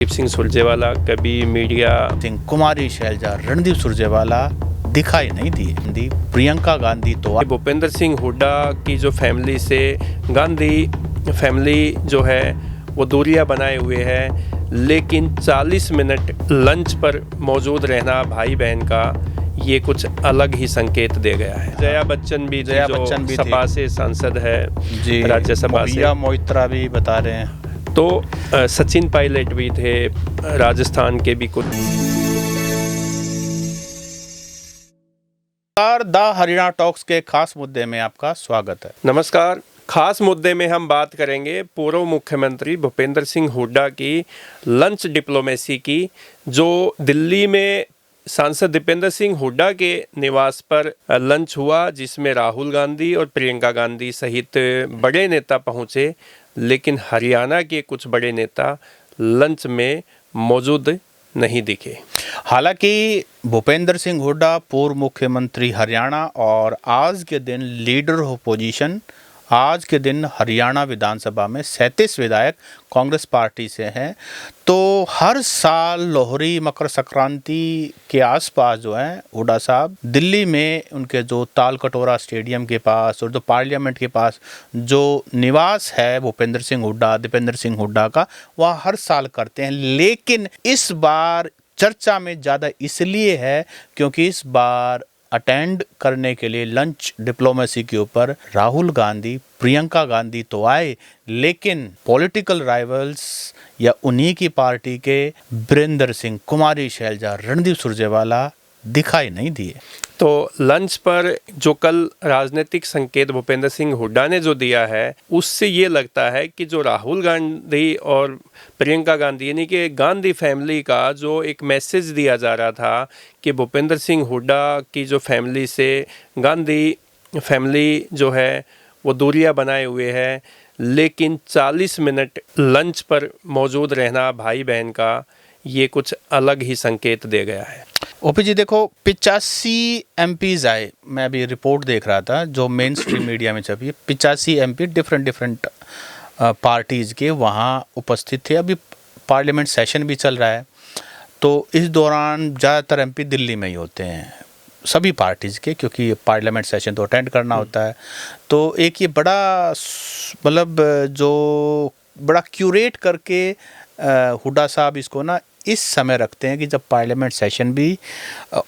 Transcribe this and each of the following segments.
रणदीप सिंह सुरजेवाला कभी मीडिया कुमारी शैलजा रणदीप सुरजेवाला दिखाई नहीं दिए। प्रियंका गांधी तो भूपेंद्र सिंह हुड्डा की जो फैमिली से गांधी फैमिली जो है वो दूरियां बनाए हुए है, लेकिन 40 मिनट लंच पर मौजूद रहना भाई बहन का ये कुछ अलग ही संकेत दे गया है। जया बच्चन भी सपा से सांसद है जी, राज्यसभा से, मोइत्रा भी बता रहे हैं। तो सचिन पायलट भी थे, राजस्थान के भी कुछ। द हरियाणा टॉक्स के खास मुद्दे में आपका स्वागत है। नमस्कार। खास मुद्दे में हम बात करेंगे पूर्व मुख्यमंत्री भूपेंद्र सिंह हुड्डा की लंच डिप्लोमेसी की, जो दिल्ली में सांसद दीपेंद्र सिंह हुड्डा के निवास पर लंच हुआ, जिसमें राहुल गांधी और प्रियंका गांधी सहित बड़े नेता पहुंचे, लेकिन हरियाणा के कुछ बड़े नेता लंच में मौजूद नहीं दिखे। हालांकि भूपेंद्र सिंह हुड्डा पूर्व मुख्यमंत्री हरियाणा और आज के दिन लीडर ऑफ पोजीशन, आज के दिन हरियाणा विधानसभा में 37 विधायक कांग्रेस पार्टी से हैं। तो हर साल लोहड़ी मकर संक्रांति के आसपास जो है हुड्डा साहब दिल्ली में उनके जो ताल कटोरा स्टेडियम के पास और जो पार्लियामेंट के पास जो निवास है भूपेंद्र सिंह हुड्डा, दीपेंद्र सिंह हुड्डा का, वह हर साल करते हैं। लेकिन इस बार चर्चा में ज़्यादा इसलिए है क्योंकि इस बार अटेंड करने के लिए लंच डिप्लोमेसी के ऊपर राहुल गांधी, प्रियंका गांधी तो आए, लेकिन पॉलिटिकल राइवल्स या उन्हीं की पार्टी के वीरेंद्र सिंह, कुमारी शैलजा, रणदीप सुरजेवाला दिखाई नहीं दिए। तो लंच पर जो कल राजनीतिक संकेत भूपेंद्र सिंह हुड्डा ने जो दिया है, उससे ये लगता है कि जो राहुल गांधी और प्रियंका गांधी यानी कि गांधी फैमिली का जो एक मैसेज दिया जा रहा था कि भूपेंद्र सिंह हुड्डा की जो फैमिली से गांधी फैमिली जो है वो दूरियां बनाए हुए है, लेकिन 40 मिनट लंच पर मौजूद रहना भाई बहन का ये कुछ अलग ही संकेत दे गया है। ओपी जी देखो, 85 एमपीज आए। मैं अभी रिपोर्ट देख रहा था जो मेन स्ट्रीम मीडिया में छपी है। 85 एमपी डिफरेंट पार्टीज़ के वहाँ उपस्थित थे। अभी पार्लियामेंट सेशन भी चल रहा है, तो इस दौरान ज़्यादातर एमपी दिल्ली में ही होते हैं सभी पार्टीज़ के, क्योंकि पार्लियामेंट सेशन तो अटेंड करना होता है। तो एक ये बड़ा मतलब जो बड़ा क्यूरेट करके हुड्डा साहब इसको ना इस समय रखते हैं कि जब पार्लियामेंट सेशन भी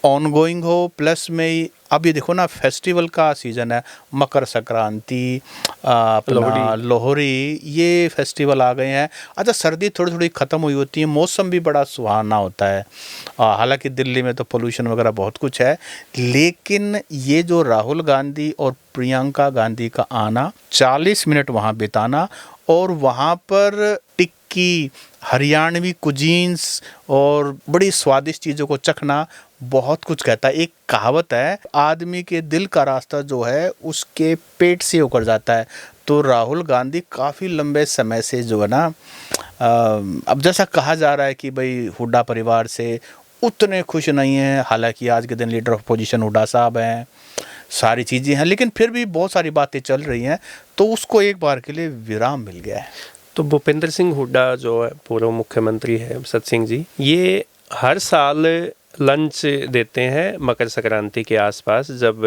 ऑनगोइंग हो, प्लस में अब ये देखो ना फेस्टिवल का सीज़न है, मकर संक्रांति, अपना लोहड़ी, ये फेस्टिवल आ गए हैं। अच्छा, सर्दी थोड़ी थोड़ी ख़त्म हुई होती है, मौसम भी बड़ा सुहाना होता है। हालांकि दिल्ली में तो पोल्यूशन वगैरह बहुत कुछ है, लेकिन ये जो राहुल गांधी और प्रियंका गांधी का आना, 40 मिनट वहाँ बिताना और वहाँ पर टिक्की, हरियाणवी कुजीन्स और बड़ी स्वादिष्ट चीज़ों को चखना बहुत कुछ कहता है। एक कहावत है, आदमी के दिल का रास्ता जो है उसके पेट से होकर जाता है। तो राहुल गांधी काफ़ी लंबे समय से जो है ना, अब जैसा कहा जा रहा है कि भाई हुड्डा परिवार से उतने खुश नहीं हैं। हालांकि आज के दिन लीडर ऑफ पोजीशन हुड्डा साहब हैं, सारी चीज़ें हैं, लेकिन फिर भी बहुत सारी बातें चल रही हैं, तो उसको एक बार के लिए विराम मिल गया है। तो भूपेंद्र सिंह हुड्डा जो है पूर्व मुख्यमंत्री है, सत सिंह जी, ये हर साल लंच देते हैं मकर संक्रांति के आसपास, जब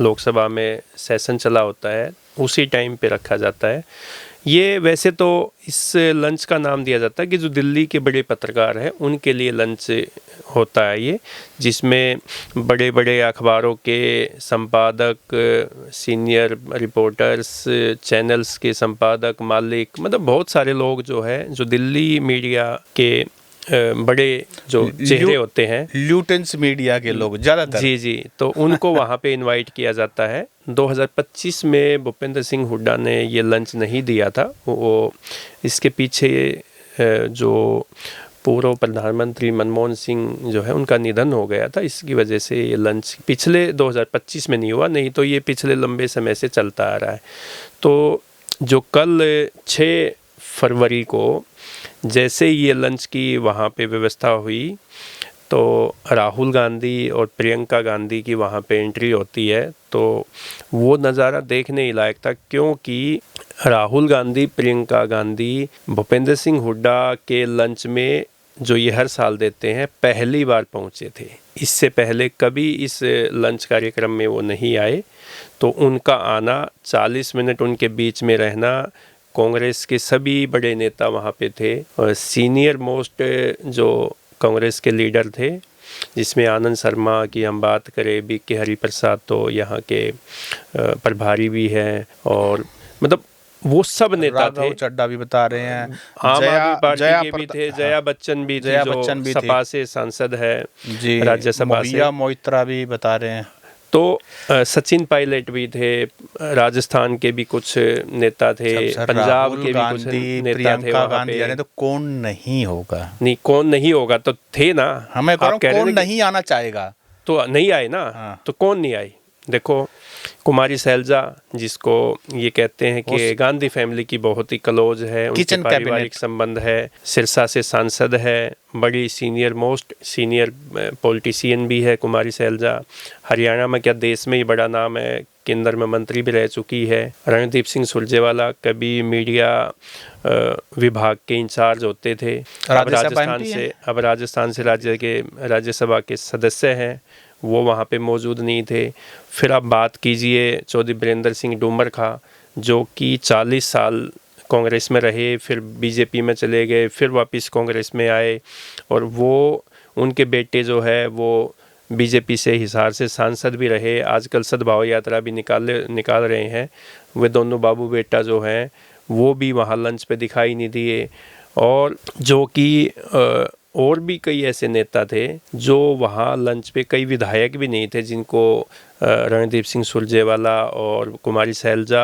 लोकसभा में सेशन चला होता है उसी टाइम पे रखा जाता है। ये वैसे तो इस लंच का नाम दिया जाता है कि जो दिल्ली के बड़े पत्रकार हैं उनके लिए लंच होता है ये, जिसमें बड़े बड़े अखबारों के संपादक, सीनियर रिपोर्टर्स, चैनल्स के संपादक, मालिक, मतलब बहुत सारे लोग जो है जो दिल्ली मीडिया के बड़े जो चेहरे होते हैं, ल्यूटेंस मीडिया के लोग ज़्यादातर, जी, तो उनको वहाँ पे इनवाइट किया जाता है। 2025 में भूपेंद्र सिंह हुड्डा ने ये लंच नहीं दिया था। वो इसके पीछे जो पूर्व प्रधानमंत्री मनमोहन सिंह जो है उनका निधन हो गया था, इसकी वजह से ये लंच पिछले 2025 में नहीं हुआ, नहीं तो ये पिछले लंबे समय से चलता आ रहा है। तो जो कल 6 फरवरी को जैसे ये लंच की वहाँ पे व्यवस्था हुई, तो राहुल गांधी और प्रियंका गांधी की वहाँ पे एंट्री होती है, तो वो नज़ारा देखने ही लायक था, क्योंकि राहुल गांधी, प्रियंका गांधी भूपेंद्र सिंह हुड्डा के लंच में जो ये हर साल देते हैं, पहली बार पहुँचे थे। इससे पहले कभी इस लंच कार्यक्रम में वो नहीं आए, तो उनका आना, 40 मिनट उनके बीच में रहना, कांग्रेस के सभी बड़े नेता वहाँ पे थे और सीनियर मोस्ट जो कांग्रेस के लीडर थे, जिसमें आनंद शर्मा की हम बात करें, बीके हरिप्रसाद तो यहाँ के प्रभारी भी हैं, और मतलब वो सब नेता थे। राघव चड्ढा भी बता रहे हैं, आम आदमी पार्टी के भी थे, जया बच्चन भी थी, जया बच्चन भी जो सपा से सांसद है जी, राज्यसभा से। मोइत्रा भी बता रहे हैं। तो सचिन पायलट भी थे, राजस्थान के भी कुछ नेता थे, पंजाब के भी कुछ नेता थे प्रियंका वहाँ गांधी पे। यानी तो कौन नहीं होगा? नहीं, कौन नहीं होगा तो थे ना। हमें आप कह रहे कौन थे कि नहीं आना चाहेगा? तो नहीं आए ना। हाँ। तो कौन नहीं आई? देखो, कुमारी सैलजा, जिसको ये कहते हैं कि गांधी फैमिली की बहुत ही क्लोज है, उनके किचन पारिवारिक कैबिनेट संबंध है, सिरसा से सांसद है, बड़ी सीनियर पॉलिटिशियन भी है कुमारी सैलजा। हरियाणा में क्या देश में ही बड़ा नाम है, केंद्र में मंत्री भी रह चुकी है। रणदीप सिंह सुरजेवाला कभी मीडिया विभाग के इंचार्ज होते थे, अब राजस्थान से राज्यसभा के सदस्य हैं, वो वहाँ पे मौजूद नहीं थे। फिर आप बात कीजिए चौधरी बीरेंद्र सिंह डूमरखा, जो कि 40 साल कांग्रेस में रहे, फिर बीजेपी में चले गए, फिर वापस कांग्रेस में आए, और वो उनके बेटे जो है वो बीजेपी से हिसार से सांसद भी रहे, आजकल सद्भाव यात्रा भी निकाल रहे हैं। वे दोनों बाबू बेटा जो हैं वो भी वहाँ लंच पे दिखाई नहीं दिए। और जो कि और भी कई ऐसे नेता थे जो वहाँ लंच पे, कई विधायक भी नहीं थे जिनको रणदीप सिंह सुरजेवाला और कुमारी सैलजा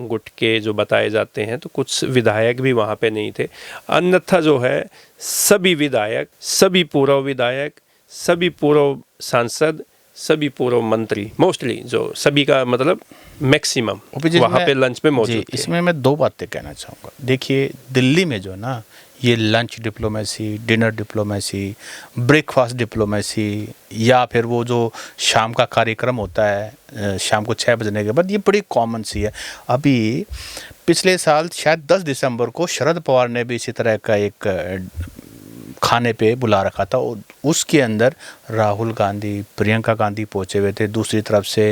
गुट के जो बताए जाते हैं, तो कुछ विधायक भी वहाँ पे नहीं थे। अन्यथा जो है सभी विधायक, सभी पूर्व विधायक, सभी पूर्व सांसद, सभी पूर्व मंत्री, मोस्टली जो सभी का मतलब मैक्सिमम वहाँ पे लंच पे मौजूद थे। इसमें मैं दो बातें कहना चाहूँगा। देखिए, दिल्ली में जो ना ये lunch diplomacy, dinner diplomacy, breakfast diplomacy, या फिर वो जो शाम का कार्यक्रम होता है शाम को 6 बजने के बाद, ये बड़ी कॉमन सी है। अभी पिछले साल शायद 10 दिसंबर को शरद पवार ने भी इसी तरह का एक खाने पे बुला रखा था, और उसके अंदर राहुल गांधी, प्रियंका गांधी पहुंचे हुए थे, दूसरी तरफ से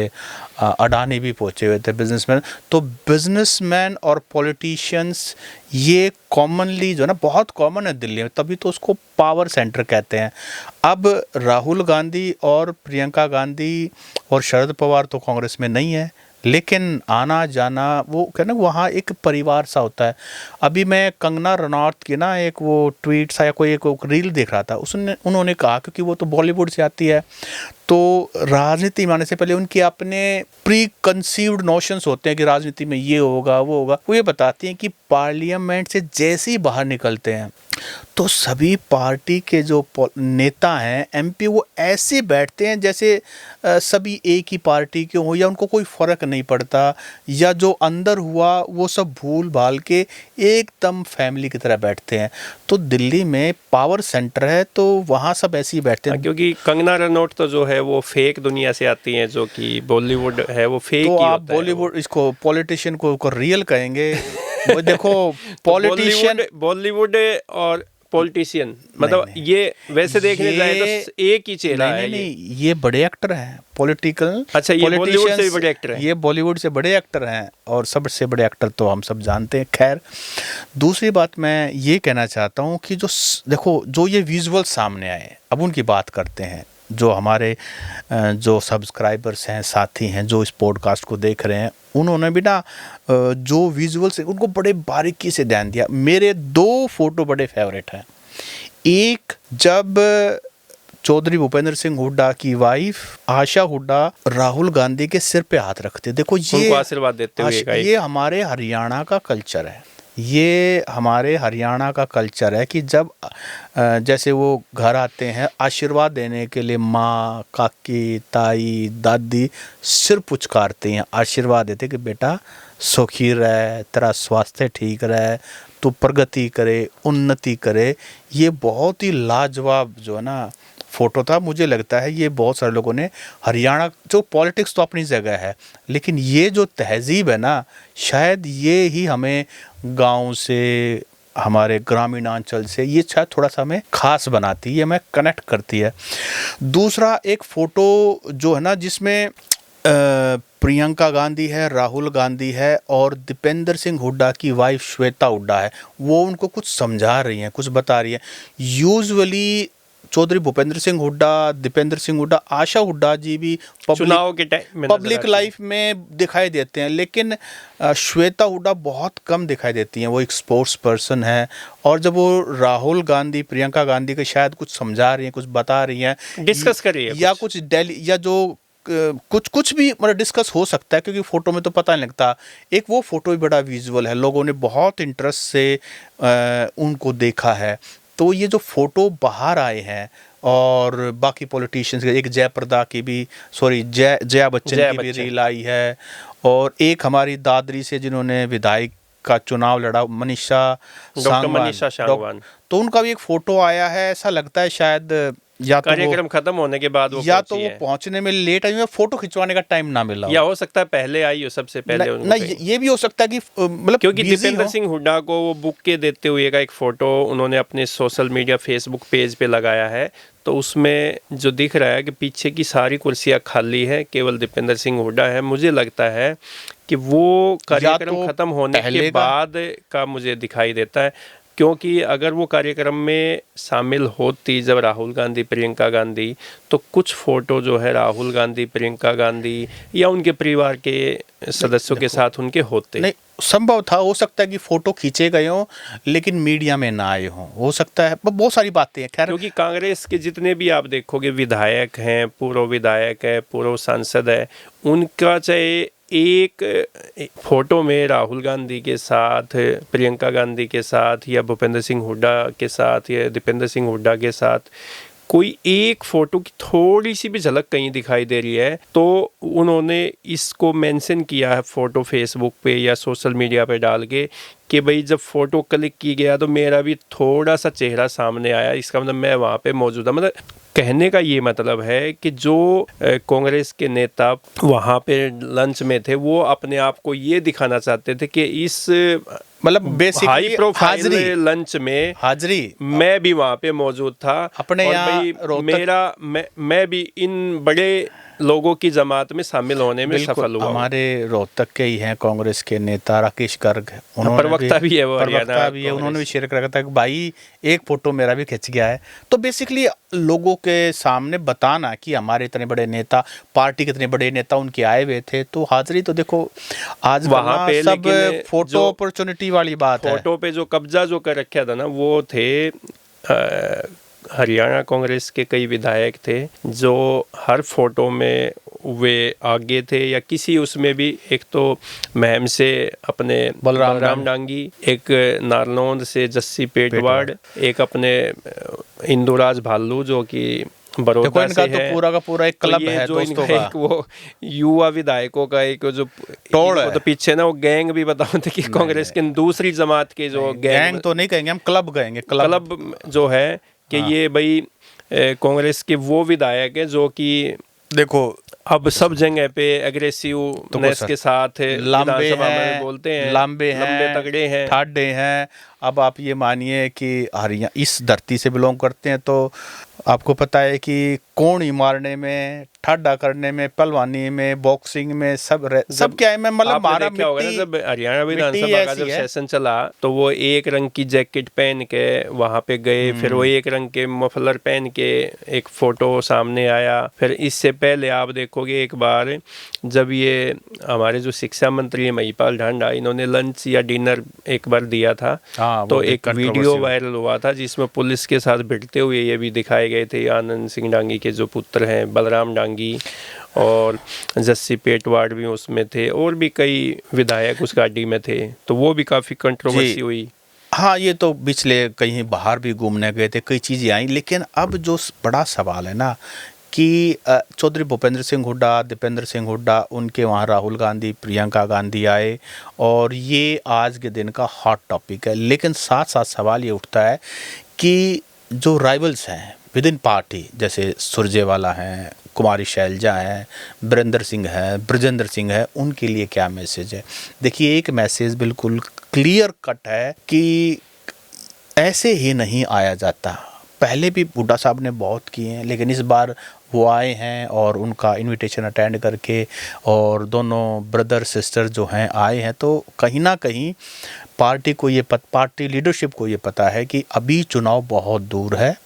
अडानी भी पहुंचे हुए थे, बिजनेसमैन। तो बिजनेसमैन और पॉलिटिशियंस ये कॉमनली जो ना बहुत कॉमन है दिल्ली में, तभी तो उसको पावर सेंटर कहते हैं। अब राहुल गांधी और प्रियंका गांधी और शरद पवार तो कांग्रेस में नहीं है, लेकिन आना जाना वो कहना वहाँ एक परिवार सा होता है। अभी मैं कंगना रनौत की ना एक वो ट्वीट या कोई एक रील देख रहा था, उन्होंने कहा, क्योंकि वो तो बॉलीवुड से आती है, तो राजनीति में आने से पहले उनके अपने प्री कंसीव्ड नोशंस होते हैं कि राजनीति में ये होगा वो होगा। वो ये बताती हैं कि पार्लियामेंट से जैसे ही बाहर निकलते हैं तो सभी पार्टी के जो नेता हैं, एमपी, वो ऐसे बैठते हैं जैसे सभी एक ही पार्टी के हों, या उनको कोई फ़र्क नहीं पड़ता, या जो अंदर हुआ वो सब भूल भाल के एकदम फैमिली की तरह बैठते हैं। तो दिल्ली में पावर सेंटर है, तो वहाँ सब ऐसे ही बैठते हैं। क्योंकि कंगना रनौत तो जो है वो फेक दुनिया से आती हैं, जो कि बॉलीवुड है वो फेक तो ही आप होता है। बॉलीवुड इसको पॉलिटिशियन को रियल कहेंगे? वो देखो पॉलिटिशियन, बॉलीवुड और पॉलिटिशियन मतलब ये वैसे देखने जाए तो एक ही चेहरा है। नहीं, ये बड़े एक्टर हैं पॉलिटिकल। अच्छा, ये बॉलीवुड से भी बड़े एक्टर हैं? ये बॉलीवुड से बड़े एक्टर हैं, और सबसे बड़े एक्टर तो हम सब जानते हैं। खैर, दूसरी बात मैं ये कहना चाहता हूँ कि जो देखो जो ये विजुअल सामने आए, अब उनकी बात करते हैं। जो हमारे जो सब्सक्राइबर्स हैं, साथी हैं, जो इस पॉडकास्ट को देख रहे हैं, उन्होंने भी ना जो विजुअल्स उनको बड़े बारीकी से ध्यान दिया। मेरे 2 फोटो बड़े फेवरेट हैं। एक, जब चौधरी भूपेंद्र सिंह हुड्डा की वाइफ आशा हुड्डा राहुल गांधी के सिर पे हाथ रखते, देखो ये उनको आशीर्वाद देते हुए, ये हमारे हरियाणा का कल्चर है। ये हमारे हरियाणा का कल्चर है कि जब जैसे वो घर आते हैं आशीर्वाद देने के लिए, माँ, काकी, ताई, दादी सिर पुचकारते हैं, आशीर्वाद देते कि बेटा सुखी रहे, तेरा स्वास्थ्य ठीक रहे, तू प्रगति करे, उन्नति करे। ये बहुत ही लाजवाब जो है ना फ़ोटो था। मुझे लगता है ये बहुत सारे लोगों ने हरियाणा, जो पॉलिटिक्स तो अपनी जगह है, लेकिन ये जो तहज़ीब है ना, शायद ये ही हमें गांव से हमारे ग्रामीणांचल से, ये शायद थोड़ा सा हमें खास बनाती है, हमें कनेक्ट करती है। दूसरा एक फ़ोटो जो है ना, जिसमें प्रियंका गांधी है, राहुल गांधी है और दीपेंद्र सिंह हुड्डा की वाइफ श्वेता हुड्डा है, वो उनको कुछ समझा रही हैं, कुछ बता रही हैं। यूजुअली चौधरी भूपेंद्र सिंह हुड्डा, दीपेंद्र सिंह हुड्डा, आशा हुड्डा जी भी चुनाव के टाइम में पब्लिक लाइफ में दिखाई देते हैं, लेकिन श्वेता हुड्डा बहुत कम दिखाई देती हैं। वो एक स्पोर्ट्स पर्सन है, और जब वो राहुल गांधी, प्रियंका गांधी के शायद कुछ समझा रही हैं, कुछ बता रही हैं, डिस्कस कर रही है या कुछ डेली, या जो कुछ भी मतलब डिस्कस हो सकता है, क्योंकि फ़ोटो में तो पता नहीं लगता। एक वो फ़ोटो भी बड़ा विजुअल है, लोगों ने बहुत इंटरेस्ट से उनको देखा है। तो ये जो फ़ोटो बाहर आए हैं, और बाकी पॉलिटिशियंस, एक जयप्रदा की भी, सॉरी जया बच्चन की भी रील आई है, और एक हमारी दादरी से जिन्होंने विधायक का चुनाव लड़ा, डॉक्टर मनीषा सांगवान, तो उनका भी एक फ़ोटो आया है। ऐसा लगता है शायद या तो कार्यक्रम खत्म होने के बाद वो या तो वो पहुंचने में लेट आई, या फोटो खिंचवाने का टाइम ना मिला, या हो सकता है पहले आई हो, सबसे पहले उनको ना, ये भी हो सकता है कि मतलब, क्योंकि दीपेंद्र सिंह हुड्डा को वो बुक के देते हुए का एक फोटो उन्होंने अपने सोशल मीडिया फेसबुक पेज पे लगाया है, तो उसमें जो दिख रहा है कि पीछे की सारी कुर्सियां खाली है, केवल दीपेंद्र सिंह हुड्डा है। मुझे लगता है कि वो कार्यक्रम खत्म होने के बाद का मुझे दिखाई देता है, क्योंकि अगर वो कार्यक्रम में शामिल होती जब राहुल गांधी, प्रियंका गांधी, तो कुछ फोटो जो है राहुल गांधी, प्रियंका गांधी या उनके परिवार के सदस्यों के साथ उनके होते। नहीं, संभव था, हो सकता है कि फोटो खींचे गए हों लेकिन मीडिया में ना आए हों, हो सकता है, बहुत सारी बातें हैं। खैर, क्योंकि कांग्रेस के जितने भी आप देखोगे विधायक हैं, पूर्व विधायक है, पूर्व सांसद है, उनका चाहे एक फोटो में राहुल गांधी के साथ, प्रियंका गांधी के साथ, या भूपेंद्र सिंह हुड्डा के साथ, या दीपेंद्र सिंह हुड्डा के साथ कोई एक फोटो की थोड़ी सी भी झलक कहीं दिखाई दे रही है, तो उन्होंने इसको मेंशन किया है फोटो फेसबुक पे या सोशल मीडिया पे डाल के कि भाई जब फोटो क्लिक की गया तो मेरा भी थोड़ा सा चेहरा सामने आया, इसका मतलब मैं वहाँ पे मौजूद था। मतलब कहने का ये मतलब है कि जो कांग्रेस के नेता वहाँ पे लंच में थे, वो अपने आप को ये दिखाना चाहते थे कि इस मतलब बेसिकली हाई प्रोफाइल लंच में हाजिरी मैं भी वहाँ पे मौजूद था, अपने यहाँ मेरा मैं भी इन बड़े लोगों की जमात में शामिल होने में सफल हुआ। हमारे रोहतक के ही हैं कांग्रेस के नेता राकेश गर्ग, उन्होंने प्रवक्ता भी है, वो प्रवक्ता भी है, उन्होंने भी शेयर कर रखा था कि भाई एक फोटो मेरा भी खिंच गया है। तो बेसिकली लोगों के सामने बताना कि हमारे इतने बड़े नेता, पार्टी के इतने बड़े नेता उनके आए हुए थे, तो हाजिरी तो देखो आज वहाँ पे सब फोटो अपॉर्चुनिटी वाली बात है। फोटो पे जो कब्जा जो कर रखा था ना, वो थे हरियाणा कांग्रेस के कई विधायक थे जो हर फोटो में वे आगे थे, या किसी उसमें भी, एक तो महम से अपने बलराम डांगी, एक नारनौंद से जस्सी पेटवाड़, एक अपने इंदुराज भालू जो कि बड़ौदा से है। तो पूरा का पूरा एक क्लब है जो दोस्तों का, एक वो युवा विधायकों का एक जो टोल है, तो पीछे ना वो गैंग भी बताओ कि कांग्रेस के दूसरी जमात के जो गैंग तो नहीं कहेंगे हम, क्लब कहेंगे, क्लब जो है कि ये भाई कांग्रेस के वो विधायक हैं जो कि देखो अब सब जगह पे एग्रेसिवनेस के साथ लंबे हैं, बोलते हैं, लंबे तगड़े हैं, ठाडे हैं। अब आप ये मानिए कि हरियाणा इस धरती से बिलोंग करते हैं, तो आपको पता है कि कोण ही मारने में, ठाडा करने में, पहलवानी में, बॉक्सिंग में, सब क्या है। मैं मतलब मारा मिट्टी, जब हरियाणा विधानसभा का जब सेशन चला तो वो एक रंग की जैकेट पहन के वहां पे गए, फिर वो एक रंग के मफलर पहन के एक फोटो सामने आया। फिर इससे पहले आप देखोगे एक बार जब ये हमारे जो शिक्षा मंत्री महिपाल ढांडा, इन्होंने लंच या डिनर एक बार दिया था, तो एक वीडियो वायरल हुआ था जिसमें पुलिस के साथ भिड़ते हुए ये भी दिखाए गए थे। आनंद सिंह डांगी के जो पुत्र हैं बलराम डांगी और जस्सी पेटवाड़ भी उसमें थे, और भी कई विधायक उस गाड़ी में थे, तो वो भी काफ़ी कंट्रोवर्सी हुई। हाँ, ये तो पिछले कहीं बाहर भी घूमने गए थे, कई चीज़ें आई। लेकिन अब जो बड़ा सवाल है ना कि चौधरी भूपेंद्र सिंह हुड्डा, दीपेंद्र सिंह हुड्डा, उनके वहाँ राहुल गांधी, प्रियंका गांधी आए, और ये आज के दिन का हॉट टॉपिक है। लेकिन साथ साथ सवाल ये उठता है कि जो राइवल्स हैं विद इन पार्टी, जैसे सुरजेवाला हैं, कुमारी शैलजा हैं, वीरेंद्र सिंह है, ब्रजेंद्र सिंह है, उनके लिए क्या मैसेज है? देखिए, एक मैसेज बिल्कुल क्लियर कट है कि ऐसे ही नहीं आया जाता। पहले भी हुड्डा साहब ने बहुत किए हैं, लेकिन इस बार वो आए हैं और उनका इनविटेशन अटेंड करके, और दोनों ब्रदर सिस्टर जो हैं आए हैं, तो कहीं ना कहीं पार्टी लीडरशिप को ये पता है कि अभी चुनाव बहुत दूर है,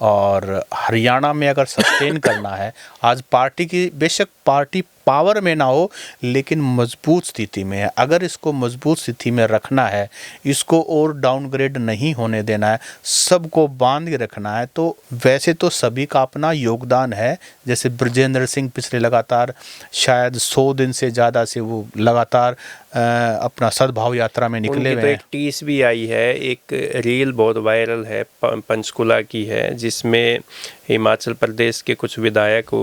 और हरियाणा में अगर सस्टेन करना है, आज पार्टी की बेशक पार्टी पावर में ना हो लेकिन मजबूत स्थिति में है, अगर इसको मजबूत स्थिति में रखना है, इसको और डाउनग्रेड नहीं होने देना है, सबको बांध के रखना है, तो वैसे तो सभी का अपना योगदान है। जैसे बृजेंद्र सिंह पिछले लगातार शायद 100 दिन से ज़्यादा से वो लगातार अपना सद्भाव यात्रा में निकले हुए तो हैं। एक टीस भी आई है, एक रील बहुत वायरल है पंचकुला की है, जिसमें हिमाचल प्रदेश के कुछ विधायक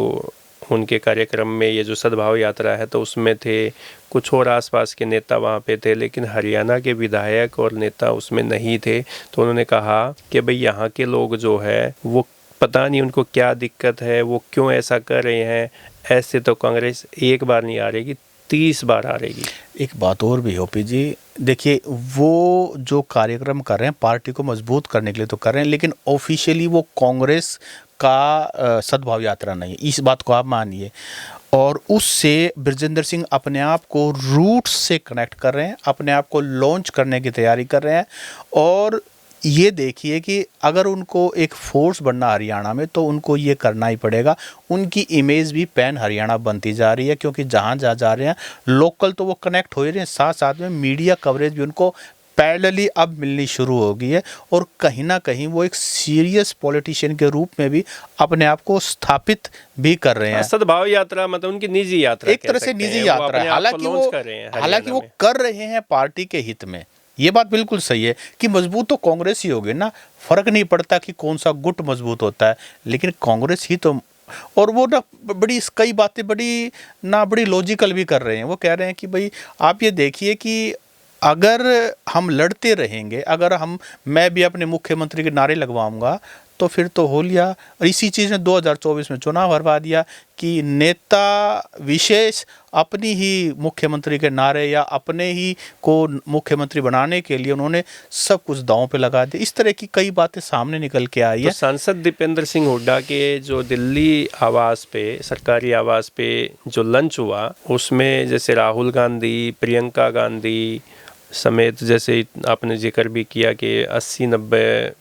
उनके कार्यक्रम में ये जो सद्भाव यात्रा है तो उसमें थे, कुछ और आसपास के नेता वहाँ पे थे, लेकिन हरियाणा के विधायक और नेता उसमें नहीं थे। तो उन्होंने कहा कि भाई यहाँ के लोग जो है वो पता नहीं उनको क्या दिक्कत है, वो क्यों ऐसा कर रहे हैं, ऐसे तो कांग्रेस एक बार नहीं आ रहेगी, 30 बार आ रहेगी। एक बात और भी ओपी जी, देखिए वो जो कार्यक्रम कर रहे हैं पार्टी को मजबूत करने के लिए तो कर रहे हैं, लेकिन ऑफिशियली वो कांग्रेस का सद्भाव यात्रा नहीं है, इस बात को आप मानिए। और उससे बृजेंद्र सिंह अपने आप को रूट्स से कनेक्ट कर रहे हैं, अपने आप को लॉन्च करने की तैयारी कर रहे हैं। और ये देखिए कि अगर उनको एक फोर्स बनना हरियाणा में तो उनको ये करना ही पड़ेगा। उनकी इमेज भी पैन हरियाणा बनती जा रही है, क्योंकि जहाँ जहाँ जा रहे हैं लोकल तो वो कनेक्ट हो ही रहे हैं, साथ साथ में मीडिया कवरेज भी उनको पैरेलली अब मिलनी शुरू हो गई है, और कहीं ना कहीं वो एक सीरियस पॉलिटिशियन के रूप में भी अपने आप को स्थापित भी कर रहे हैं। सद्भाव यात्रा मतलब उनकी निजी यात्रा, एक तरह से निजी यात्रा है, हालांकि वो कर रहे हैं पार्टी के हित में। ये बात बिल्कुल सही है कि मजबूत तो कांग्रेस ही होगी ना, फर्क नहीं पड़ता कि कौन सा गुट मजबूत होता है, लेकिन कांग्रेस ही तो। और वो ना कई बातें बड़ी लॉजिकल भी कर रहे हैं। वो कह रहे हैं कि भाई आप ये देखिए कि अगर हम लड़ते रहेंगे, मैं भी अपने मुख्यमंत्री के नारे लगवाऊंगा तो फिर तो हो लिया। और इसी चीज़ ने 2024 में चुनाव हरवा दिया कि नेता विशेष अपनी ही मुख्यमंत्री के नारे या अपने ही को मुख्यमंत्री बनाने के लिए उन्होंने सब कुछ दांव पे लगा दिया। इस तरह की कई बातें सामने निकल के आई है। तो सांसद दीपेंद्र सिंह हुड्डा के जो दिल्ली आवास पे, सरकारी आवास पे जो लंच हुआ, उसमें जैसे राहुल गांधी, प्रियंका गांधी समेत, जैसे आपने जिक्र भी किया कि 80-90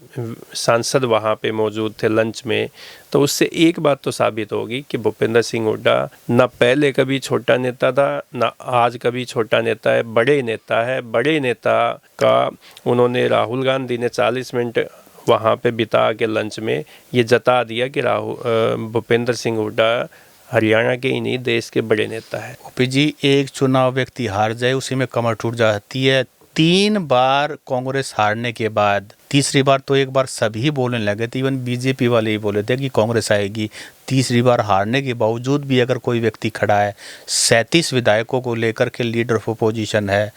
सांसद वहाँ पे मौजूद थे लंच में, तो उससे एक बात तो साबित होगी कि भूपेंद्र सिंह हुड्डा ना पहले कभी छोटा नेता था, ना आज कभी छोटा नेता है, बड़े नेता है। बड़े नेता का उन्होंने, राहुल गांधी ने 40 मिनट वहाँ पे बिता के लंच में ये जता दिया कि भूपेंद्र सिंह हुड्डा हरियाणा के ही नहीं देश के बड़े नेता है। ओपी जी, एक चुनाव व्यक्ति हार जाए उसी में कमर टूट जाती है। 3 बार कांग्रेस हारने के बाद तीसरी बार तो एक बार सभी बोलने लगे थे, इवन बीजेपी वाले ही बोले थे कि कांग्रेस आएगी। तीसरी बार हारने के बावजूद भी अगर कोई व्यक्ति खड़ा है, 37 विधायकों को लेकर के लीडर ऑफ अपोजिशन है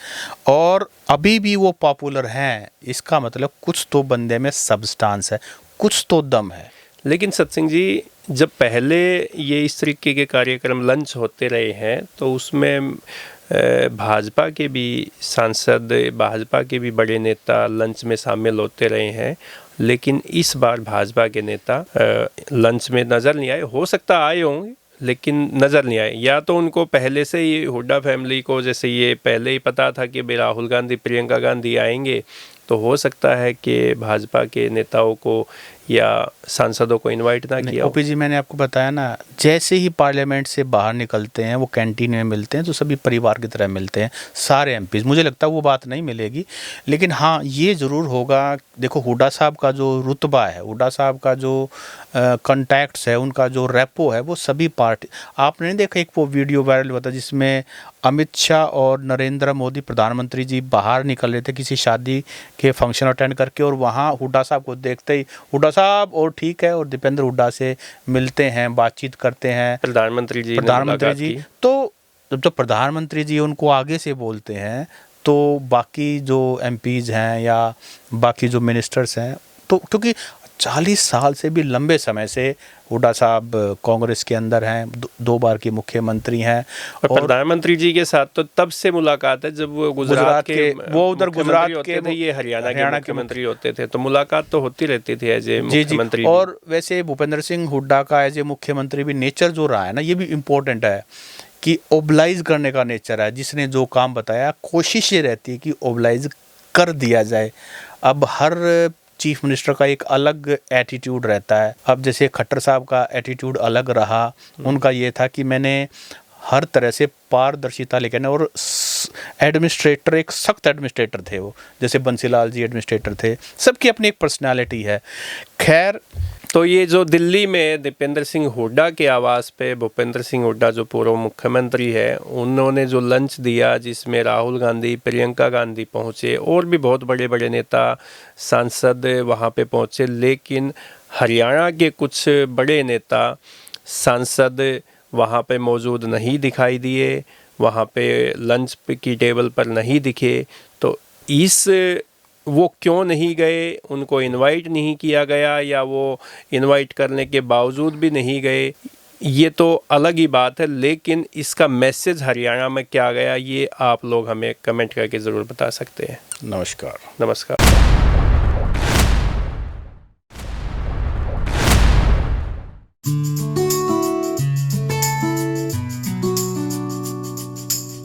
और अभी भी वो पॉपुलर हैं, इसका मतलब कुछ तो बंदे में सबस्टांस है, कुछ तो दम है। लेकिन सत्सिंह जी, जब पहले ये इस तरीके के कार्यक्रम लंच होते रहे हैं तो उसमें भाजपा के भी सांसद, भाजपा के भी बड़े नेता लंच में शामिल होते रहे हैं, लेकिन इस बार भाजपा के नेता लंच में नज़र नहीं आए। हो सकता आए होंगे लेकिन नज़र नहीं आए, या तो उनको पहले से ही हुड्डा फैमिली को जैसे ये पहले ही पता था कि राहुल गांधी, प्रियंका गांधी आएंगे, तो हो सकता है कि भाजपा के नेताओं को या सांसदों को इनवाइट ना किया। ओपी जी, मैंने आपको बताया ना, जैसे ही पार्लियामेंट से बाहर निकलते हैं वो कैंटीन में मिलते हैं तो सभी परिवार की तरह मिलते हैं सारे एमपीज। मुझे लगता है वो बात नहीं मिलेगी, लेकिन हाँ ये ज़रूर होगा। देखो हुड्डा साहब का जो रुतबा है, हुड्डा साहब का जो कॉन्टैक्ट्स है, उनका जो रेपो है, वो सभी पार्टी, आपने नहीं देखा एक वो वीडियो वायरल हुआ था जिसमें अमित शाह और नरेंद्र मोदी प्रधानमंत्री जी बाहर निकल रहे थे किसी शादी के फंक्शन अटेंड करके, और वहाँ हुड्डा साहब को देखते ही हुड्डा साहब और ठीक है और दीपेंद्र हुड्डा से मिलते हैं, बातचीत करते हैं प्रधानमंत्री जी। तो जब प्रधानमंत्री जी उनको आगे से बोलते हैं तो बाकी जो एमपीज हैं या बाकी जो मिनिस्टर्स हैं, तो क्योंकि 40 साल से भी लंबे समय से हुड्डा साहब कांग्रेस के अंदर हैं, 2 बार के मुख्यमंत्री हैं। और प्रधानमंत्री जी के साथ तो तब से मुलाकात है जब वो गुजरात के वो उधर गुजरात होते के थे, ये हरियाणा के मुख्यमंत्री होते थे, तो मुलाकात तो होती रहती थी एज ए मुख्यमंत्री। और वैसे भूपेंद्र सिंह हुड्डा का एज ए मुख्यमंत्री भी नेचर जो रहा है ना, ये भी इम्पोर्टेंट है कि ओबलाइज करने का नेचर है। जिसने जो काम बताया, कोशिश ये रहती है कि ओबलाइज कर दिया जाए। अब हर चीफ मिनिस्टर का एक अलग एटीट्यूड रहता है। अब जैसे खट्टर साहब का एटीट्यूड अलग रहा, उनका ये था कि मैंने हर तरह से पारदर्शिता लेके आना, और एडमिनिस्ट्रेटर एक सख्त एडमिनिस्ट्रेटर थे वो, जैसे बंसीलाल जी एडमिनिस्ट्रेटर थे। सबकी अपनी एक पर्सनालिटी है। खैर, तो ये जो दिल्ली में दीपेंद्र सिंह हुड्डा के आवास पे भूपेंद्र सिंह हुड्डा जो पूर्व मुख्यमंत्री है, उन्होंने जो लंच दिया जिसमें राहुल गांधी, प्रियंका गांधी पहुँचे और भी बहुत बड़े बड़े नेता सांसद वहाँ पे पहुँचे, लेकिन हरियाणा के कुछ बड़े नेता सांसद वहाँ पे मौजूद नहीं दिखाई दिए, वहाँ पे लंच की टेबल पर नहीं दिखे। तो वो क्यों नहीं गए, उनको इनवाइट नहीं किया गया, या वो इनवाइट करने के बावजूद भी नहीं गए, ये तो अलग ही बात है। लेकिन इसका मैसेज हरियाणा में क्या गया, ये आप लोग हमें कमेंट करके ज़रूर बता सकते हैं। नमस्कार। नमस्कार।